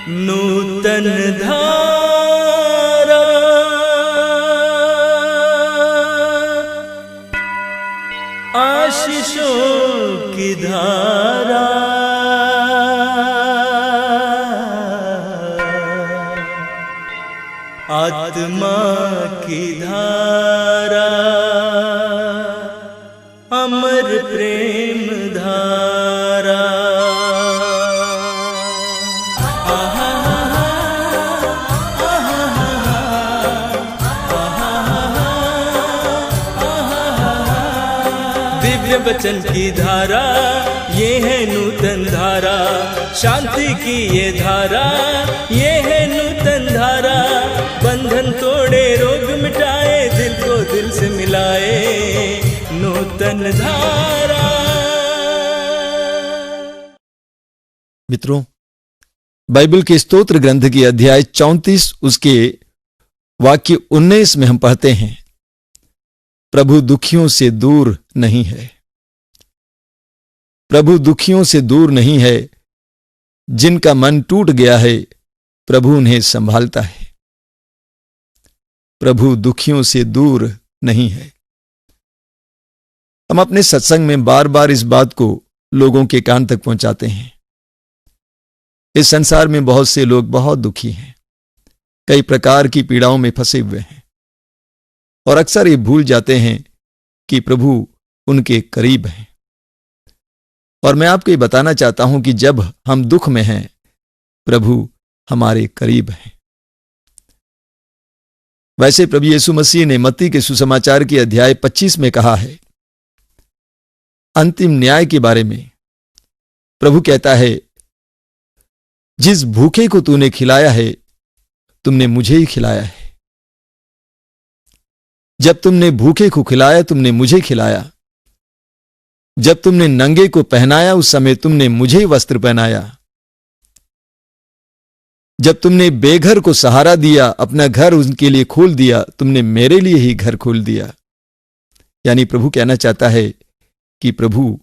नूतन धारा आशीषों की धारा आत्मा की धारा अमर प्रेम धारा दिव्य वचन की धारा ये है नूतन धारा, शांति की ये धारा ये है नूतन धारा। बंधन तोड़े रोग मिटाए दिल को दिल से मिलाए नूतन धारा। मित्रों, बाइबल के स्तोत्र ग्रंथ की अध्याय 34 उसके वाक्य 19 में हम पढ़ते हैं, प्रभु दुखियों से दूर नहीं है। प्रभु दुखियों से दूर नहीं है, जिनका मन टूट गया है प्रभु उन्हें संभालता है। प्रभु दुखियों से दूर नहीं है। हम अपने सत्संग में बार बार इस बात को लोगों के कान तक पहुंचाते हैं। इस संसार में बहुत से लोग बहुत दुखी हैं, कई प्रकार की पीड़ाओं में फंसे हुए हैं और अक्सर ये भूल जाते हैं कि प्रभु उनके करीब हैं। और मैं आपको ये बताना चाहता हूं कि जब हम दुख में हैं प्रभु हमारे करीब हैं। वैसे प्रभु यीशु मसीह ने मत्ती के सुसमाचार के अध्याय 25 में कहा है, अंतिम न्याय के बारे में प्रभु कहता है, जिस भूखे को तूने खिलाया है तुमने मुझे ही खिलाया है। जब तुमने भूखे को खिलाया तुमने मुझे खिलाया। जब तुमने नंगे को पहनाया उस समय तुमने मुझे ही वस्त्र पहनाया। जब तुमने बेघर को सहारा दिया, अपना घर उनके लिए खोल दिया, तुमने मेरे लिए ही घर खोल दिया। यानी प्रभु कहना चाहता है कि प्रभु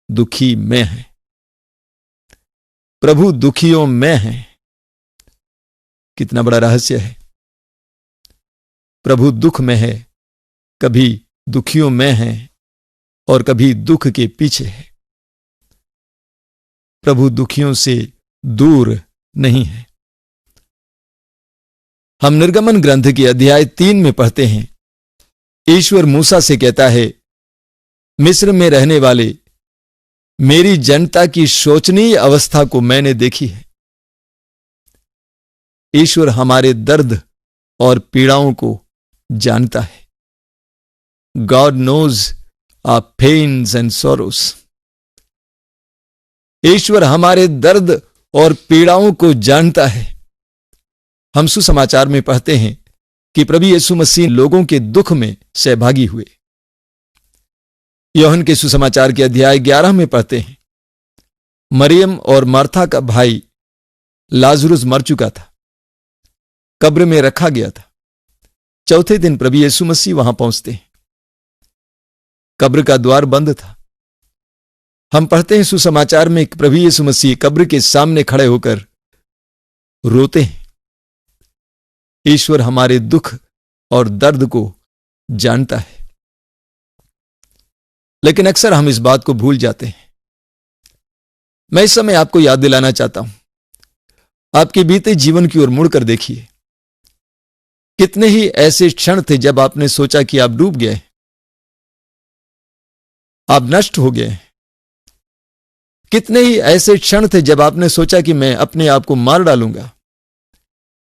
दुखी में है, प्रभु दुखियों में है। कितना बड़ा रहस्य है। प्रभु दुख में है, कभी दुखियों में है और कभी दुख के पीछे है। प्रभु दुखियों से दूर नहीं है। हम निर्गमन ग्रंथ के अध्याय 3 में पढ़ते हैं, ईश्वर मूसा से कहता है, मिस्र में रहने वाले मेरी जनता की शोचनीय अवस्था को मैंने देखी है। ईश्वर हमारे दर्द और पीड़ाओं को जानता है। God knows our pains and sorrows. ईश्वर हमारे दर्द और पीड़ाओं को जानता है। हम सुसमाचार में पढ़ते हैं कि प्रभु यीशु मसीह लोगों के दुख में सहभागी हुए। यूहन्ना के सुसमाचार के अध्याय 11 में पढ़ते हैं, मरियम और मार्था का भाई लाजरुस मर चुका था, कब्र में रखा गया था। चौथे दिन प्रभु यीशु मसीह वहां पहुंचते हैं। कब्र का द्वार बंद था। हम पढ़ते हैं सुसमाचार में प्रभु यीशु मसीह कब्र के सामने खड़े होकर रोते हैं। ईश्वर हमारे दुख और दर्द को जानता है, लेकिन अक्सर हम इस बात को भूल जाते हैं। मैं इस समय आपको याद दिलाना चाहता हूं, आपके बीते जीवन की ओर मुड़कर देखिए। कितने ही ऐसे क्षण थे जब आपने सोचा कि आप डूब गए, आप नष्ट हो गए। कितने ही ऐसे क्षण थे जब आपने सोचा कि मैं अपने आप को मार डालूंगा।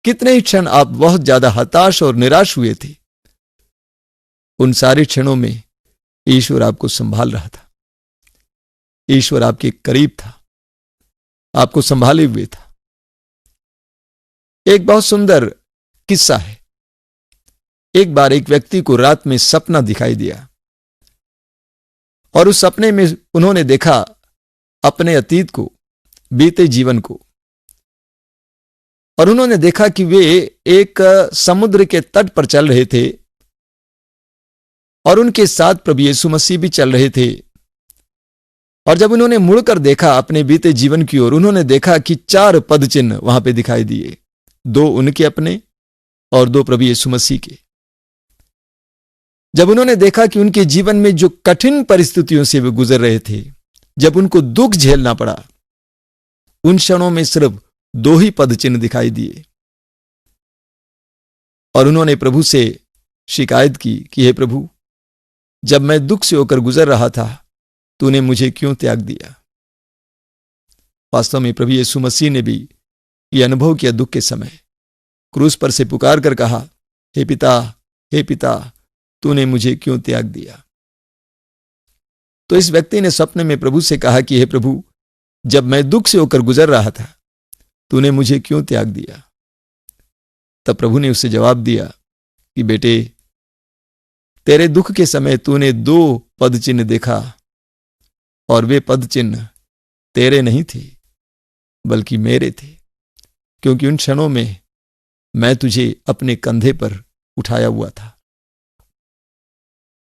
कितने ही क्षण आप बहुत ज्यादा हताश और निराश हुए थे। उन सारे क्षणों में ईश्वर आपको संभाल रहा था। ईश्वर आपके करीब था, आपको संभाले हुए था। एक बहुत सुंदर किस्सा है। एक बार एक व्यक्ति को रात में सपना दिखाई दिया और उस सपने में उन्होंने देखा अपने अतीत को, बीते जीवन को, और उन्होंने देखा कि वे एक समुद्र के तट पर चल रहे थे और उनके साथ प्रभु यीशु मसीह भी चल रहे थे। और जब उन्होंने मुड़कर देखा अपने बीते जीवन की ओर, उन्होंने देखा कि 4 पद चिन्ह वहां पे दिखाई दिए, 2 उनके अपने और 2 प्रभु यीशु मसीह के। जब उन्होंने देखा कि उनके जीवन में जो कठिन परिस्थितियों से वे गुजर रहे थे, जब उनको दुख झेलना पड़ा, उन क्षणों में सिर्फ 2 ही पद चिन्ह दिखाई दिए। और उन्होंने प्रभु से शिकायत की कि हे प्रभु, जब मैं दुख से होकर गुजर रहा था, तूने मुझे क्यों त्याग दिया? वास्तव में प्रभु यीशु मसीह ने भी यह अनुभव किया दुख के समय। क्रूस पर से पुकार कर कहा, हे पिता, तूने मुझे क्यों त्याग दिया? तो इस व्यक्ति ने सपने में प्रभु से कहा कि हे प्रभु, जब मैं दुख से होकर गुजर रहा था, तूने मुझे क्यों त्याग दिया? तब प्रभु ने उससे जवाब दिया कि बेटे, तेरे दुख के समय तूने 2 पद चिन्ह देखा, और वे पद चिन्ह तेरे नहीं थे बल्कि मेरे थे, क्योंकि उन क्षणों में मैं तुझे अपने कंधे पर उठाया हुआ था।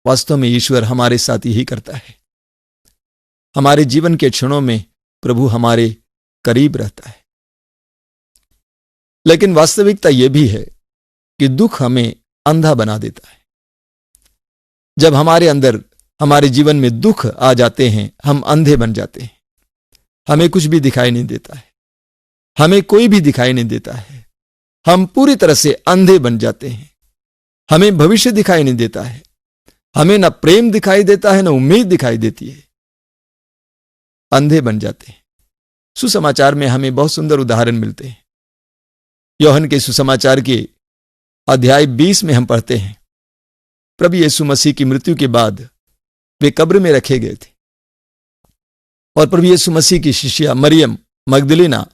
वास्तव में ईश्वर हमारे साथ यही करता है। हमारे जीवन के क्षणों में प्रभु हमारे करीब रहता है। लेकिन वास्तविकता यह भी है कि दुख हमें अंधा बना देता है। जब हमारे अंदर, हमारे जीवन में दुख आ जाते हैं, हम अंधे बन जाते हैं। हमें कुछ भी दिखाई नहीं देता है, हमें कोई भी दिखाई नहीं देता है। हम पूरी तरह से अंधे बन जाते हैं। हमें भविष्य दिखाई नहीं देता है, हमें न प्रेम दिखाई देता है, न उम्मीद दिखाई देती है। अंधे बन जाते हैं। सुसमाचार में हमें बहुत सुंदर उदाहरण मिलते हैं। यूहन्ना के सुसमाचार के अध्याय 20 में हम पढ़ते हैं, प्रभु यीशु मसीह की मृत्यु के बाद वे कब्र में रखे गए थे, और प्रभु यीशु मसीह की शिष्या मरियम मगदलीना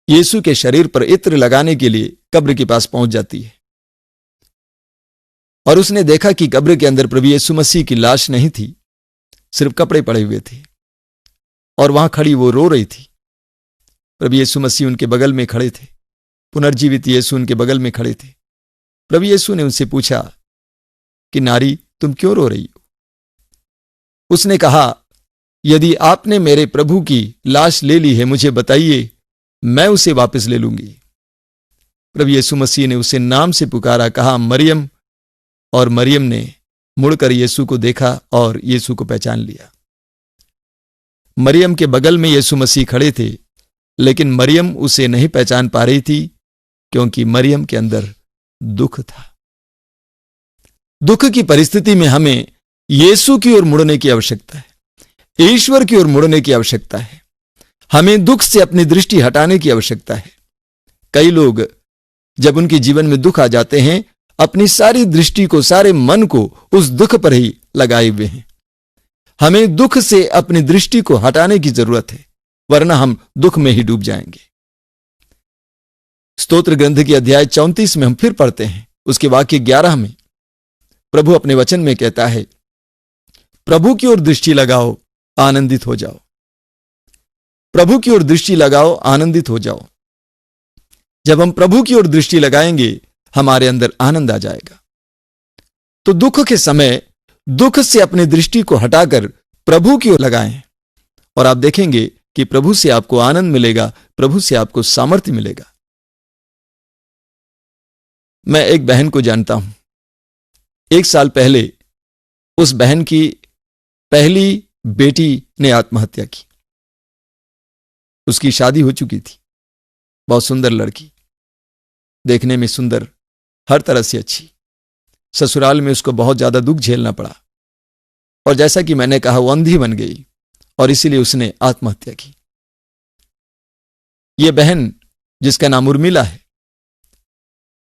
यीशु के शरीर पर इत्र लगाने के लिए कब्र के पास पहुंच जाती है। और उसने देखा कि कब्र के अंदर प्रभु यीशु मसीह की लाश नहीं थी, सिर्फ कपड़े पड़े हुए थे, और वहां खड़ी वो रो रही थी। प्रभु यीशु मसीह उनके बगल में खड़े थे, पुनर्जीवित यीशु उनके बगल में खड़े थे। प्रभु यीशु ने उनसे पूछा कि नारी, तुम क्यों रो रही हो? उसने कहा, यदि आपने मेरे प्रभु की लाश ले ली है, मुझे बताइए, मैं उसे वापस ले लूंगी। प्रभु यीशु मसीह ने उसे नाम से पुकारा, कहा मरियम, और मरियम ने मुड़कर यीशु को देखा और यीशु को पहचान लिया। मरियम के बगल में यीशु मसीह खड़े थे, लेकिन मरियम उसे नहीं पहचान पा रही थी, क्योंकि मरियम के अंदर दुख था। दुख की परिस्थिति में हमें यीशु की ओर मुड़ने की आवश्यकता है, ईश्वर की ओर मुड़ने की आवश्यकता है। हमें दुख से अपनी दृष्टि हटाने की आवश्यकता है। कई लोग जब उनके जीवन में दुख आ जाते हैं, अपनी सारी दृष्टि को, सारे मन को उस दुख पर ही लगाए हुए हैं। हमें दुख से अपनी दृष्टि को हटाने की जरूरत है, वरना हम दुख में ही डूब जाएंगे। स्तोत्र ग्रंथ के अध्याय 34 में हम फिर पढ़ते हैं, उसके वाक्य 11 में प्रभु अपने वचन में कहता है, प्रभु की ओर दृष्टि लगाओ, आनंदित हो जाओ। प्रभु की ओर दृष्टि लगाओ, आनंदित हो जाओ। जब हम प्रभु की ओर दृष्टि लगाएंगे, हमारे अंदर आनंद आ जाएगा। तो दुख के समय दुख से अपनी दृष्टि को हटाकर प्रभु की ओर लगाएं, और आप देखेंगे कि प्रभु से आपको आनंद मिलेगा, प्रभु से आपको सामर्थ्य मिलेगा। मैं एक बहन को जानता हूं। 1 साल पहले उस बहन की पहली बेटी ने आत्महत्या की। उसकी शादी हो चुकी थी, बहुत सुंदर लड़की, देखने में सुंदर, हर तरह से अच्छी। ससुराल में उसको बहुत ज्यादा दुख झेलना पड़ा, और जैसा कि मैंने कहा, वो अंधी बन गई, और इसीलिए उसने आत्महत्या की। यह बहन, जिसका नाम उर्मिला है,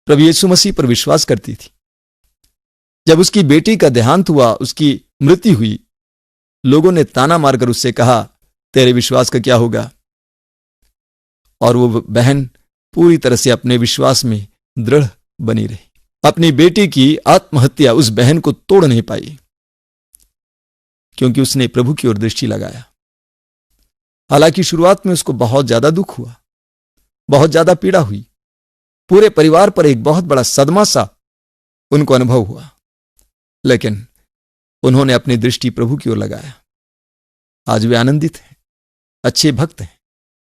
प्रभु यीशु मसीह पर विश्वास करती थी। जब उसकी बेटी का देहांत हुआ, उसकी मृत्यु हुई, लोगों ने ताना मारकर उससे कहा, तेरे विश्वास का क्या होगा? और वो बहन पूरी तरह से अपने विश्वास में दृढ़ बनी रही। अपनी बेटी की आत्महत्या उस बहन को तोड़ नहीं पाई, क्योंकि उसने प्रभु की ओर दृष्टि लगाया। हालांकि शुरुआत में उसको बहुत ज्यादा दुख हुआ, बहुत ज्यादा पीड़ा हुई, पूरे परिवार पर एक बहुत बड़ा सदमा सा उनको अनुभव हुआ, लेकिन उन्होंने अपनी दृष्टि प्रभु की ओर लगाया। आज वे आनंदित हैं, अच्छे भक्त हैं,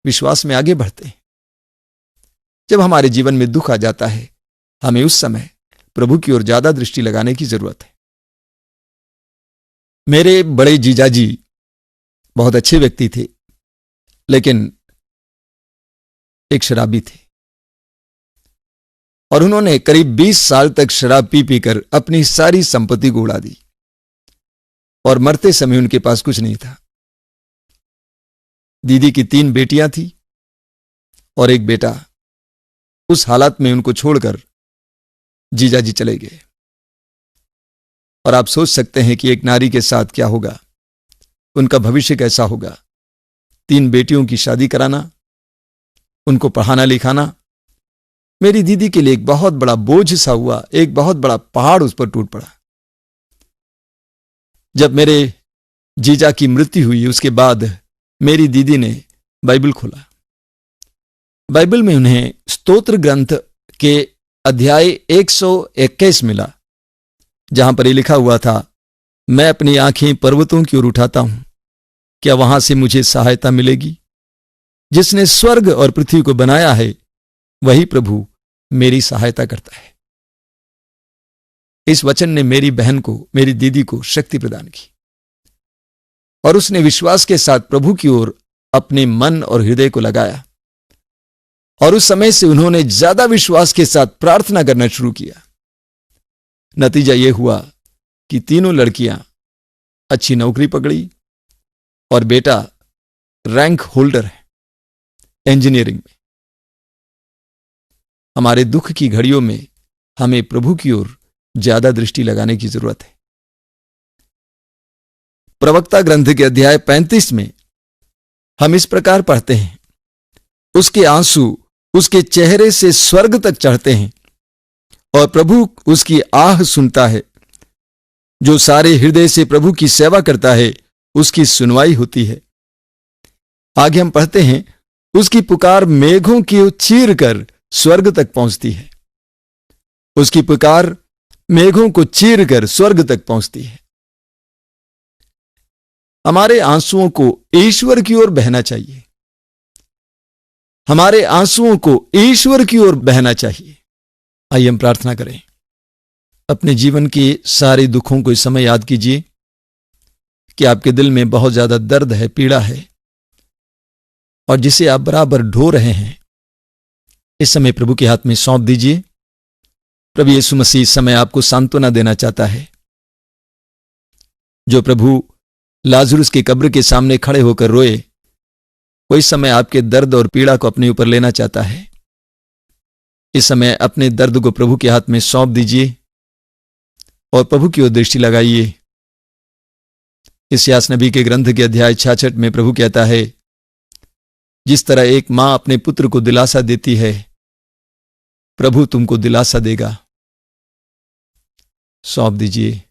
विश्वास में आगे बढ़ते हैं। जब हमारे जीवन में दुख आ जाता है, हमें उस समय प्रभु की ओर ज्यादा दृष्टि लगाने की जरूरत है। मेरे बड़े जीजाजी बहुत अच्छे व्यक्ति थे, लेकिन एक शराबी थे, और उन्होंने करीब 20 साल तक शराब पी पीकर अपनी सारी संपत्ति को उड़ा दी, और मरते समय उनके पास कुछ नहीं था। दीदी की 3 बेटियां थी और एक बेटा। उस हालत में उनको छोड़कर जीजाजी चले गए। और आप सोच सकते हैं कि एक नारी के साथ क्या होगा, उनका भविष्य कैसा होगा। 3 बेटियों की शादी कराना, उनको पढ़ाना लिखाना मेरी दीदी के लिए एक बहुत बड़ा बोझ सा हुआ, एक बहुत बड़ा पहाड़ उस पर टूट पड़ा। जब मेरे जीजा की मृत्यु हुई, उसके बाद मेरी दीदी ने बाइबल खोला। बाइबल में उन्हें स्तोत्र ग्रंथ के अध्याय 121 मिला, जहां पर यह लिखा हुआ था, मैं अपनी आंखें पर्वतों की ओर उठाता हूं, क्या वहां से मुझे सहायता मिलेगी? जिसने स्वर्ग और पृथ्वी को बनाया है, वही प्रभु मेरी सहायता करता है। इस वचन ने मेरी बहन को, मेरी दीदी को शक्ति प्रदान की, और उसने विश्वास के साथ प्रभु की ओर अपने मन और हृदय को लगाया, और उस समय से उन्होंने ज्यादा विश्वास के साथ प्रार्थना करना शुरू किया। नतीजा यह हुआ कि तीनों लड़कियां अच्छी नौकरी पकड़ी, और बेटा रैंक होल्डर है इंजीनियरिंग में। हमारे दुख की घड़ियों में हमें प्रभु की ओर ज्यादा दृष्टि लगाने की जरूरत है। प्रवक्ता ग्रंथ के अध्याय 35 में हम इस प्रकार पढ़ते हैं, उसके आंसू उसके चेहरे से स्वर्ग तक चढ़ते हैं, और प्रभु उसकी आह सुनता है। जो सारे हृदय से प्रभु की सेवा करता है, उसकी सुनवाई होती है। आगे हम पढ़ते हैं, उसकी पुकार मेघों की चीर कर स्वर्ग तक पहुंचती है। उसकी पुकार मेघों को चीर कर स्वर्ग तक पहुंचती है। हमारे आंसुओं को ईश्वर की ओर बहना चाहिए। हमारे आंसुओं को ईश्वर की ओर बहना चाहिए। आइए हम प्रार्थना करें। अपने जीवन के सारे दुखों को इस समय याद कीजिए कि आपके दिल में बहुत ज्यादा दर्द है, पीड़ा है, और जिसे आप बराबर ढो रहे हैं, इस समय प्रभु के हाथ में सौंप दीजिए। प्रभु यीशु मसीह इस समय आपको सांत्वना देना चाहता है। जो प्रभु लाजरुस की कब्र के सामने खड़े होकर रोए, वो इस समय आपके दर्द और पीड़ा को अपने ऊपर लेना चाहता है। इस समय अपने दर्द को प्रभु के हाथ में सौंप दीजिए और प्रभु की ओर दृष्टि लगाइए। इस्यास नबी के ग्रंथ के अध्याय 66 में प्रभु कहता है, जिस तरह एक मां अपने पुत्र को दिलासा देती है, प्रभु तुमको दिलासा देगा। सौंप दीजिए।